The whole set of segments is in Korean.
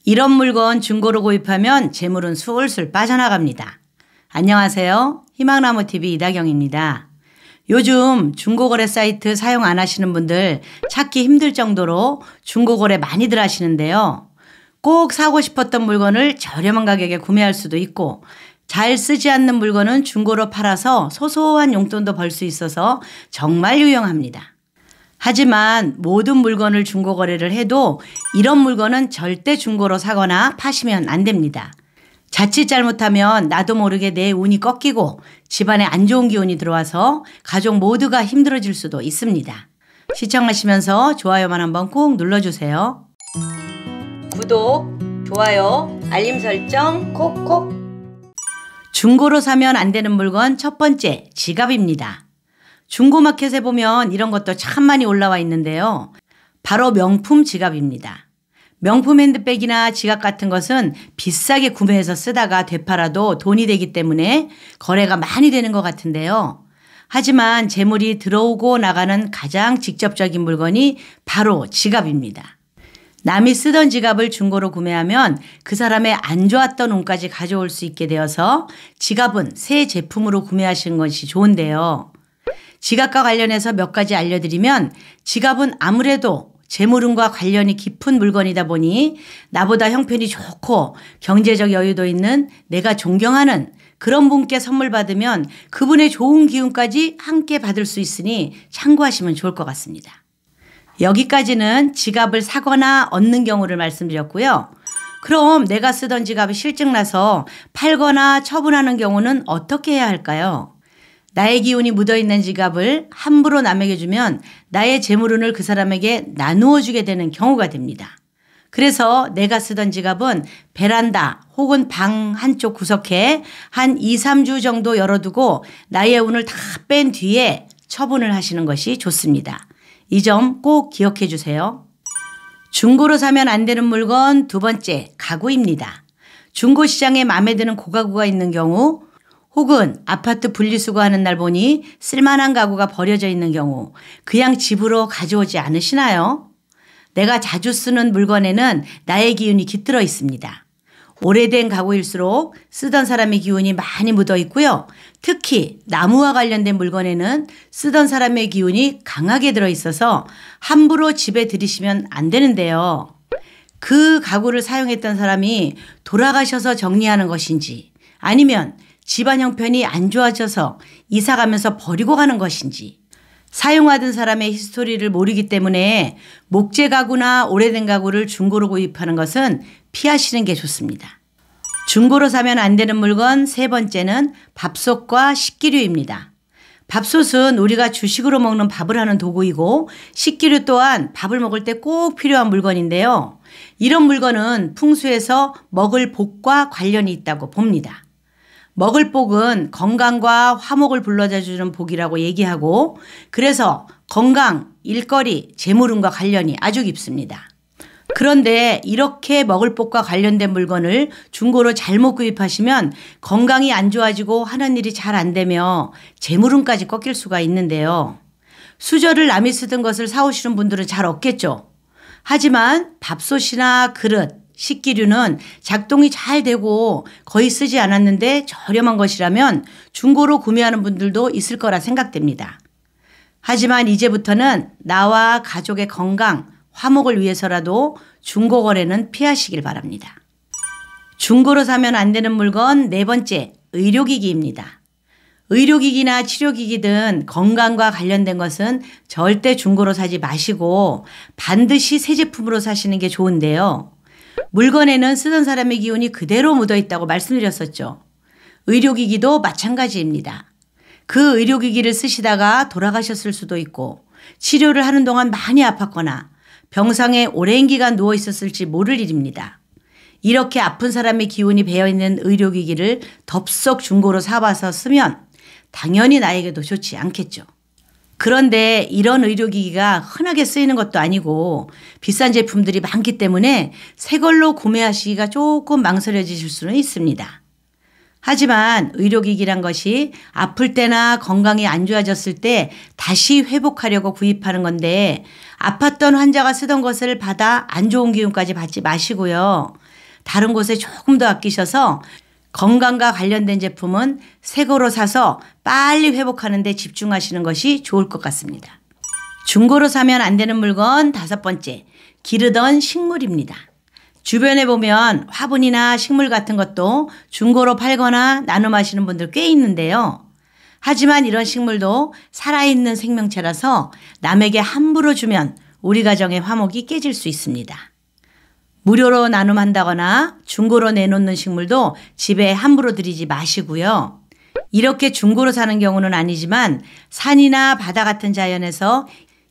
이런 물건 중고로 구입하면 재물은 술술 빠져나갑니다. 안녕하세요. 희망나무TV 이다경입니다. 요즘 중고거래 사이트 사용 안 하시는 분들 찾기 힘들 정도로 중고거래 많이들 하시는데요. 꼭 사고 싶었던 물건을 저렴한 가격에 구매할 수도 있고 잘 쓰지 않는 물건은 중고로 팔아서 소소한 용돈도 벌 수 있어서 정말 유용합니다. 하지만 모든 물건을 중고 거래를 해도 이런 물건은 절대 중고로 사거나 파시면 안 됩니다. 자칫 잘못하면 나도 모르게 내 운이 꺾이고 집안에 안 좋은 기운이 들어와서 가족 모두가 힘들어질 수도 있습니다. 시청하시면서 좋아요만 한번 꾹 눌러주세요. 구독, 좋아요, 알림 설정 콕콕. 중고로 사면 안 되는 물건 첫 번째, 지갑입니다. 중고마켓에 보면 이런 것도 참 많이 올라와 있는데요. 바로 명품 지갑입니다. 명품 핸드백이나 지갑 같은 것은 비싸게 구매해서 쓰다가 되팔아도 돈이 되기 때문에 거래가 많이 되는 것 같은데요. 하지만 재물이 들어오고 나가는 가장 직접적인 물건이 바로 지갑입니다. 남이 쓰던 지갑을 중고로 구매하면 그 사람의 안 좋았던 운까지 가져올 수 있게 되어서 지갑은 새 제품으로 구매하시는 것이 좋은데요. 지갑과 관련해서 몇 가지 알려드리면 지갑은 아무래도 재물운과 관련이 깊은 물건이다 보니 나보다 형편이 좋고 경제적 여유도 있는 내가 존경하는 그런 분께 선물 받으면 그분의 좋은 기운까지 함께 받을 수 있으니 참고하시면 좋을 것 같습니다. 여기까지는 지갑을 사거나 얻는 경우를 말씀드렸고요. 그럼 내가 쓰던 지갑이 실증나서 팔거나 처분하는 경우는 어떻게 해야 할까요? 나의 기운이 묻어있는 지갑을 함부로 남에게 주면 나의 재물운을 그 사람에게 나누어 주게 되는 경우가 됩니다. 그래서 내가 쓰던 지갑은 베란다 혹은 방 한쪽 구석에 한 2, 3주 정도 열어두고 나의 운을 다 뺀 뒤에 처분을 하시는 것이 좋습니다. 이 점 꼭 기억해 주세요. 중고로 사면 안 되는 물건 두 번째, 가구입니다. 중고시장에 마음에 드는 고가구가 있는 경우 혹은 아파트 분리수거하는 날 보니 쓸만한 가구가 버려져 있는 경우 그냥 집으로 가져오지 않으시나요? 내가 자주 쓰는 물건에는 나의 기운이 깃들어 있습니다. 오래된 가구일수록 쓰던 사람의 기운이 많이 묻어 있고요. 특히 나무와 관련된 물건에는 쓰던 사람의 기운이 강하게 들어 있어서 함부로 집에 들이시면 안 되는데요. 그 가구를 사용했던 사람이 돌아가셔서 정리하는 것인지 아니면 집안 형편이 안 좋아져서 이사 가면서 버리고 가는 것인지 사용하던 사람의 히스토리를 모르기 때문에 목재 가구나 오래된 가구를 중고로 구입하는 것은 피하시는 게 좋습니다. 중고로 사면 안 되는 물건 세 번째는 밥솥과 식기류입니다. 밥솥은 우리가 주식으로 먹는 밥을 하는 도구이고 식기류 또한 밥을 먹을 때 꼭 필요한 물건인데요. 이런 물건은 풍수에서 먹을 복과 관련이 있다고 봅니다. 먹을 복은 건강과 화목을 불러다 주는 복이라고 얘기하고 그래서 건강, 일거리, 재물운과 관련이 아주 깊습니다. 그런데 이렇게 먹을 복과 관련된 물건을 중고로 잘못 구입하시면 건강이 안 좋아지고 하는 일이 잘 안 되며 재물운까지 꺾일 수가 있는데요. 수저를 남이 쓰던 것을 사오시는 분들은 잘 없겠죠. 하지만 밥솥이나 그릇, 식기류는 작동이 잘 되고 거의 쓰지 않았는데 저렴한 것이라면 중고로 구매하는 분들도 있을 거라 생각됩니다. 하지만 이제부터는 나와 가족의 건강, 화목을 위해서라도 중고 거래는 피하시길 바랍니다. 중고로 사면 안 되는 물건 네 번째, 의료기기입니다. 의료기기나 치료기기든 건강과 관련된 것은 절대 중고로 사지 마시고 반드시 새 제품으로 사시는 게 좋은데요. 물건에는 쓰던 사람의 기운이 그대로 묻어 있다고 말씀드렸었죠. 의료기기도 마찬가지입니다. 그 의료기기를 쓰시다가 돌아가셨을 수도 있고 치료를 하는 동안 많이 아팠거나 병상에 오랜 기간 누워 있었을지 모를 일입니다. 이렇게 아픈 사람의 기운이 배어있는 의료기기를 덥석 중고로 사와서 쓰면 당연히 나에게도 좋지 않겠죠. 그런데 이런 의료기기가 흔하게 쓰이는 것도 아니고 비싼 제품들이 많기 때문에 새 걸로 구매하시기가 조금 망설여지실 수는 있습니다. 하지만 의료기기란 것이 아플 때나 건강이 안 좋아졌을 때 다시 회복하려고 구입하는 건데 아팠던 환자가 쓰던 것을 받아 안 좋은 기운까지 받지 마시고요. 다른 곳에 조금 더 아끼셔서 건강과 관련된 제품은 새 거로 사서 빨리 회복하는 데 집중하시는 것이 좋을 것 같습니다. 중고로 사면 안 되는 물건 5번째, 기르던 식물입니다. 주변에 보면 화분이나 식물 같은 것도 중고로 팔거나 나눔하시는 분들 꽤 있는데요. 하지만 이런 식물도 살아있는 생명체라서 남에게 함부로 주면 우리 가정의 화목이 깨질 수 있습니다. 무료로 나눔한다거나 중고로 내놓는 식물도 집에 함부로 들이지 마시고요. 이렇게 중고로 사는 경우는 아니지만 산이나 바다 같은 자연에서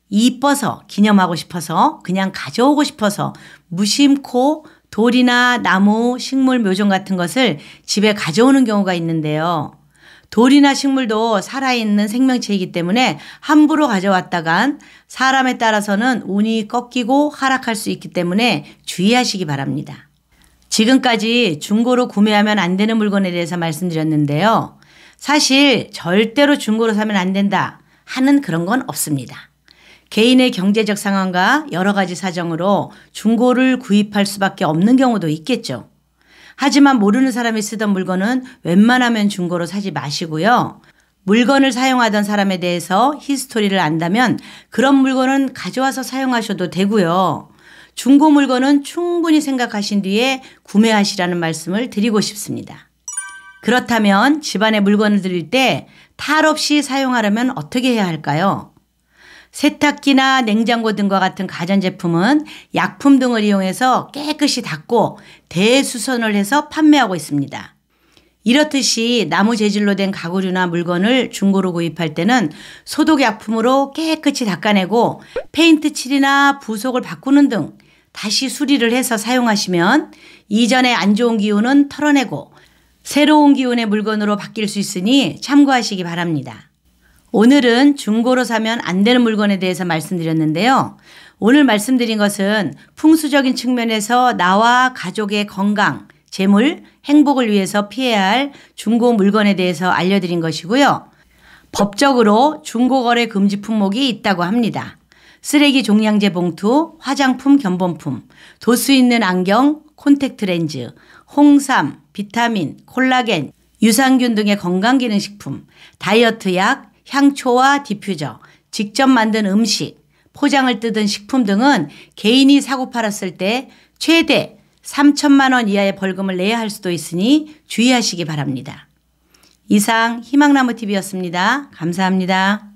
이뻐서 기념하고 싶어서 그냥 가져오고 싶어서 무심코 돌이나 나무, 식물, 묘종 같은 것을 집에 가져오는 경우가 있는데요. 돌이나 식물도 살아있는 생명체이기 때문에 함부로 가져왔다간 사람에 따라서는 운이 꺾이고 하락할 수 있기 때문에 주의하시기 바랍니다. 지금까지 중고로 구매하면 안 되는 물건에 대해서 말씀드렸는데요. 사실 절대로 중고로 사면 안 된다 하는 그런 건 없습니다. 개인의 경제적 상황과 여러 가지 사정으로 중고를 구입할 수밖에 없는 경우도 있겠죠. 하지만 모르는 사람이 쓰던 물건은 웬만하면 중고로 사지 마시고요. 물건을 사용하던 사람에 대해서 히스토리를 안다면 그런 물건은 가져와서 사용하셔도 되고요. 중고 물건은 충분히 생각하신 뒤에 구매하시라는 말씀을 드리고 싶습니다. 그렇다면 집안에 물건을 드릴 때 탈 없이 사용하려면 어떻게 해야 할까요? 세탁기나 냉장고 등과 같은 가전제품은 약품 등을 이용해서 깨끗이 닦고 대수선을 해서 판매하고 있습니다. 이렇듯이 나무 재질로 된 가구류나 물건을 중고로 구입할 때는 소독약품으로 깨끗이 닦아내고 페인트 칠이나 부속을 바꾸는 등 다시 수리를 해서 사용하시면 이전에 안 좋은 기운은 털어내고 새로운 기운의 물건으로 바뀔 수 있으니 참고하시기 바랍니다. 오늘은 중고로 사면 안 되는 물건에 대해서 말씀드렸는데요. 오늘 말씀드린 것은 풍수적인 측면에서 나와 가족의 건강, 재물, 행복을 위해서 피해야 할 중고 물건에 대해서 알려드린 것이고요. 법적으로 중고거래 금지 품목이 있다고 합니다. 쓰레기 종량제 봉투, 화장품 견본품, 도수 있는 안경, 콘택트 렌즈, 홍삼, 비타민, 콜라겐, 유산균 등의 건강기능식품, 다이어트 약, 향초와 디퓨저, 직접 만든 음식, 포장을 뜯은 식품 등은 개인이 사고 팔았을 때 최대 3천만 원 이하의 벌금을 내야 할 수도 있으니 주의하시기 바랍니다. 이상 희망나무TV였습니다. 감사합니다.